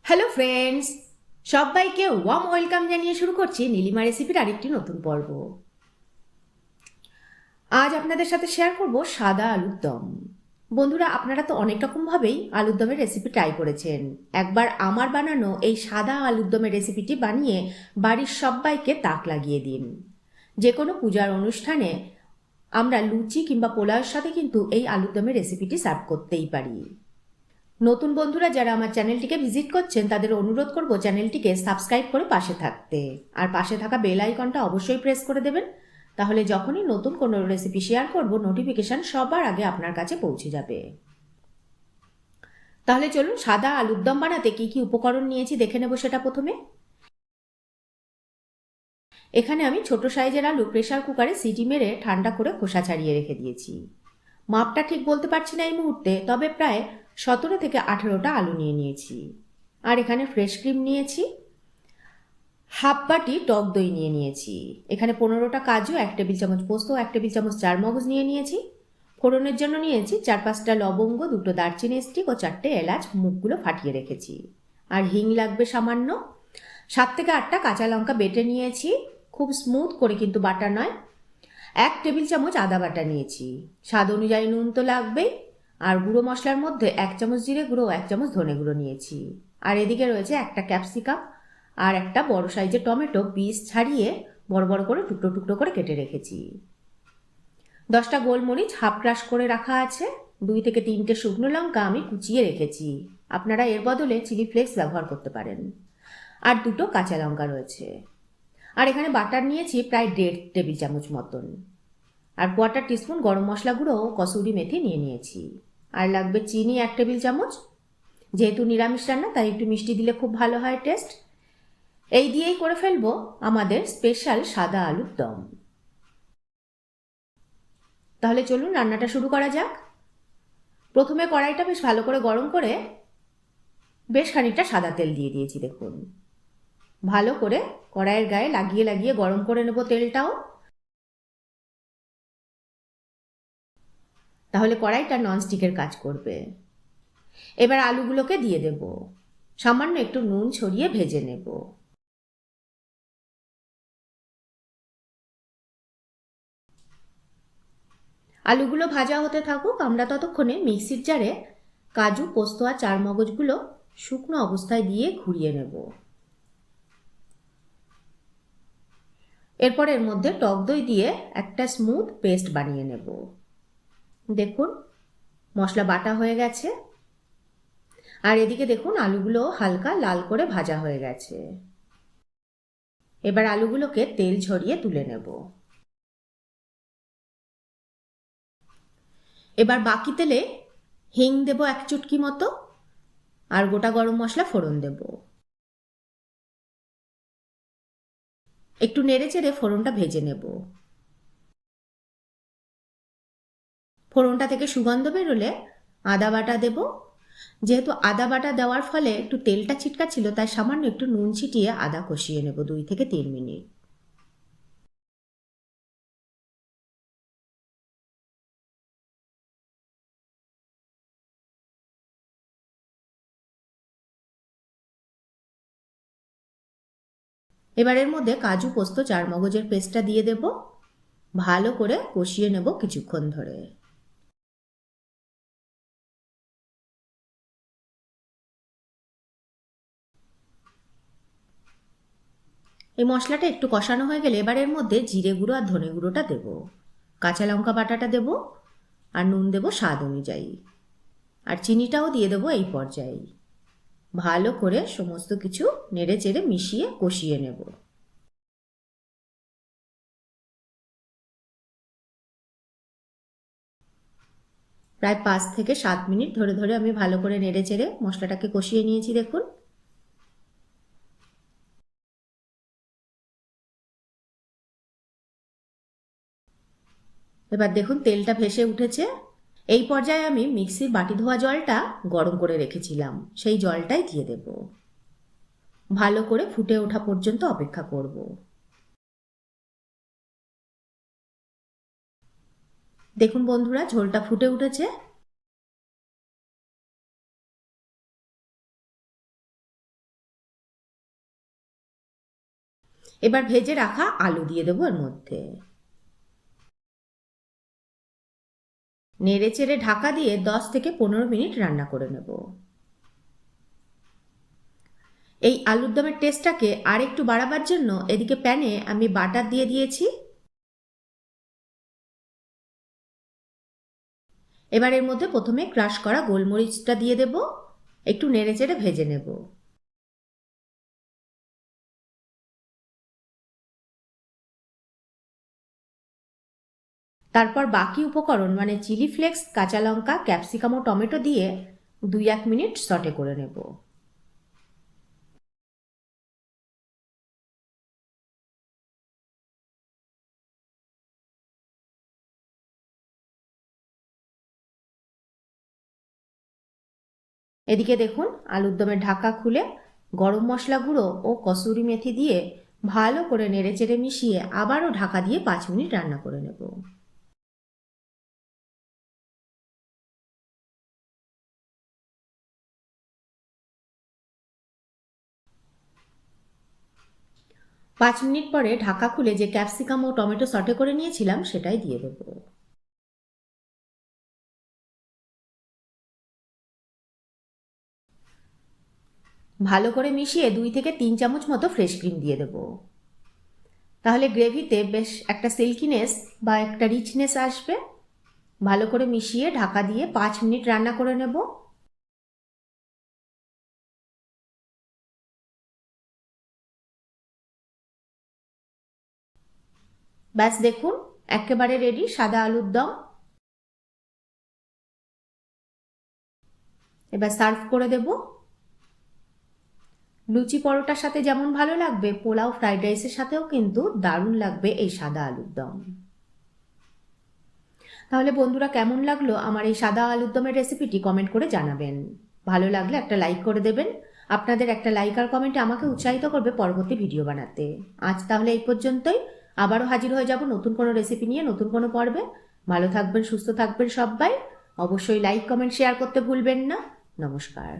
Hello friends, সবাইকে warm welcome জানিয়ে শুরু করছি নীলিমা রেসিপির আরেকটি নতুন পর্ব। আজ আপনাদের সাথে শেয়ার করব সাদা আলুর দম। বন্ধুরা, আপনারা তো অনেক রকমভাবেই আলুর দমের রেসিপি ট্রাই করেছেন। একবার আমার বানানো এই সাদা আলুর দমের রেসিপিটি বানিয়ে বাড়ির সবাইকে তাক লাগিয়ে দিন। যে কোনো পূজার অনুষ্ঠানে আমরা লুচি কিংবা পোলাওয়ের সাথে কিন্তু এই আলুর দমের রেসিপিটি সার্ভ করতেই পারি। নতুন বন্ধুরা যারা আমার চ্যানেলটিকে ভিজিট করছেন তাদের অনুরোধ করব চ্যানেলটিকে সাবস্ক্রাইব করে পাশে থাকতে, আর পাশে থাকা বেল আইকনটা অবশ্যই প্রেস করে দেবেন। তাহলে যখনই নতুন কোনো রেসিপি শেয়ার করব নোটিফিকেশন সবার আগে আপনার কাছে পৌঁছে যাবে। তাহলে চলুন সাদা আলুর দম বানাতে কি কি উপকরণ নিয়েছি দেখে নেব সেটা প্রথমে। এখানে আমি ছোট সাইজের আলু প্রেসার কুকারে সিটি মেরে ঠান্ডা করে খোসা ছাড়িয়ে রেখে দিয়েছি। মাপটা ঠিক বলতে পারছি না এই মুহূর্তে, তবে প্রায় 17 থেকে 18টা আলু নিয়েছি। আর এখানে ফ্রেশ ক্রিম নিয়েছি, হাফ বাটি টক দই নিয়েছি। এখানে 15টা কাজু, 1 টেবিল চামচ পোস্ত, 1 টেবিল চামচ চারমগজ নিয়েছি। ফোড়নের জন্য নিয়েছি 4-5টা লবঙ্গ, 2টো দারচিনি স্টিক ও 4টে এলাচ, মুখগুলো ফাটিয়ে রেখেছি। আর হিং লাগবে সামান্য। 7 থেকে 8টা কাঁচা লঙ্কা বেটে নিয়েছি, খুব স্মুথ করে কিন্তু বাটা নয়। 1 টেবিল চামচ আদা বাটা নিয়েছি। স্বাদ অনুযায়ী নুন তো লাগবেই। আর গুঁড়ো মশলার মধ্যে 1 চামচ জিরে গুঁড়ো, 1 চামচ ধনে গুঁড়ো নিয়েছি। আর এদিকে রয়েছে একটা ক্যাপসিকাম আর একটা বড় সাইজের টমেটো পিস ছাড়িয়ে বড় বড় করে টুকরো টুকরো করে কেটে রেখেছি। 10টা গোলমরিচ হাফ ক্রাশ করে রাখা আছে। 2 থেকে 3টে শুকনো লঙ্কা আমি কুচিয়ে রেখেছি, আপনারা এর বদলে চিলি ফ্লেক্স ব্যবহার করতে পারেন। আর 2টো কাঁচা লঙ্কা রয়েছে। আর এখানে বাটার নিয়েছি প্রায় 1.5 টেবিল চামচ মতন। আর কোয়ার্টার টিস্পুন গরম মশলা গুঁড়ো ও কসুরি মেথি নিয়েছি। আর লাগবে চিনি 1 টেবিল চামচ। যেহেতু নিরামিষ রান্না তাই একটু মিষ্টি দিলে খুব ভালো হয় টেস্ট। এই দিয়েই করে ফেলবো আমাদের স্পেশাল সাদা আলুর দম। তাহলে চলুন রান্নাটা শুরু করা যাক। প্রথমে কড়াইটা বেশ ভালো করে গরম করে বেশ খানিকটা সাদা তেল দিয়ে দিয়েছি। দেখুন, ভালো করে কড়াইয়ের গায়ে লাগিয়ে লাগিয়ে গরম করে নেব তেলটাও। তাহলে কড়াইটা ননস্টিকের কাজ করবে। এবার আলুগুলোকে দিয়ে দেব, সামান্য একটু নুন ছড়িয়ে ভেজে নেব। আলুগুলো ভাজা হতে থাকুক, আমরা ততক্ষণে মিক্সির জারে কাজু, পোস্ত আর চারমগজগুলো শুকনো অবস্থায় দিয়ে ঘুরিয়ে নেব। এরপর এর মধ্যে টক দই দিয়ে একটা স্মুথ পেস্ট বানিয়ে নেব। দেখুন, মশলা বাটা হয়ে গেছে। আর এদিকে দেখুন আলুগুলো হালকা লাল করে ভাজা হয়ে গেছে। এবার আলুগুলোকে তেল ঝরিয়ে তুলে নেব। এবার বাকি তেলে হিং দেব 1 চুটকি মতো, আর গোটা গরম মশলা ফোড়ন দেব। একটু নেড়ে চেড়ে ফোড়নটা ভেজে নেব। ফোড়নটা থেকে সুগন্ধ বেরোলে আদা বাটা দেব। যেহেতু আদা বাটা দেওয়ার ফলে একটু তেলটা ছিটকাচ্ছিল, তাই সামান্য একটু নুন ছিটিয়ে আদা কষিয়ে নেব 2 থেকে 3 মিনিট। এবার এর মধ্যে কাজু, পোস্ত, চারমগজের পেস্টটা দিয়ে দেব। ভালো করে কষিয়ে নেব কিছুক্ষণ ধরে। এই মশলাটা একটু কষানো হয়ে গেলে এবার এর মধ্যে জিরে গুঁড়ো আর ধনে গুঁড়োটা দেব। কাঁচা লঙ্কা বাটাটা দেব। আর নুন দেব স্বাদ অনুযায়ী। আর চিনিটাও দিয়ে দেবো এই পর্যায়ে। ভালো করে সমস্ত কিছু নেড়ে চেড়ে মিশিয়ে কষিয়ে নেব। প্রায় 5 থেকে 7 মিনিট ধরে ধরে আমি ভালো করে নেড়ে চেড়ে মশলাটাকে কষিয়ে নিয়েছি। দেখুন, এবার দেখুন তেলটা ভেসে উঠেছে। এই পর্যায়ে আমি মিক্সির বাটি ধোয়া জলটা গরম করে রেখেছিলাম, সেই জলটাই দিয়ে দেব। ভালো করে ফুটে ওঠা পর্যন্ত অপেক্ষা করব। দেখুন বন্ধুরা, ঝোলটা ফুটে উঠেছে। এবার ভেজে রাখা আলু দিয়ে দেবো এর মধ্যে। নেড়ে চেড়ে ঢাকা দিয়ে 10 থেকে 15 মিনিট রান্না করে নেব। এই আলুর দমের টেস্টটাকে আর একটু বাড়াবার জন্য এদিকে প্যানে আমি বাটার দিয়ে দিয়েছি। এবার এর মধ্যে প্রথমে ক্রাশ করা গোলমরিচটা দিয়ে দেব, একটু নেড়ে চেড়ে ভেজে নেব। তারপর বাকি উপকরণ মানে চিলি ফ্লেক্স, কাঁচা লঙ্কা, ক্যাপসিকাম ও টমেটো দিয়ে 2-1 মিনিট সটে করে নেব। এদিকে দেখুন আলুর দমের ঢাকা খুলে গরম মশলা গুঁড়ো ও কসুরি মেথি দিয়ে ভালো করে নেড়েচেড়ে মিশিয়ে আবারও ঢাকা দিয়ে 5 মিনিট রান্না করে নেব। পাঁচ মিনিট পরে ঢাকা খুলে যে ক্যাপসিকাম ও টমেটো সটে করে নিয়েছিলাম সেটাই দিয়ে দেব। ভালো করে মিশিয়ে 2 থেকে 3 চামচ মতো ফ্রেশ ক্রিম দিয়ে দেব। তাহলে গ্রেভিতে বেশ একটা সিল্কিনেস বা একটা রিচনেস আসবে। ভালো করে মিশিয়ে ঢাকা দিয়ে 5 মিনিট রান্না করে নেব। ব্যাস দেখুন একেবারে রেডি সাদা আলুর দম। এবার সার্ভ করে দেব। লুচি পরোটার সাথে যেমন ভালো লাগবে, পোলাও ফ্রাইড রাইসের সাথেও কিন্তু দারুণ লাগবে এই সাদা আলুর দম। তাহলে বন্ধুরা কেমন লাগলো আমার এই সাদা আলুর দমের রেসিপিটি কমেন্ট করে জানাবেন। ভালো লাগলে একটা লাইক করে দেবেন। আপনাদের একটা লাইক আর কমেন্টে আমাকে উৎসাহিত করবে পরবর্তী ভিডিও বানাতে। আজ তাহলে এই পর্যন্তই। আবারও হাজির হয়ে যাব নতুন কোনো রেসিপি নিয়ে নতুন কোনো পর্বে। ভালো থাকবেন, সুস্থ থাকবেন সবাই। অবশ্যই লাইক, কমেন্ট, শেয়ার করতে ভুলবেন না। নমস্কার।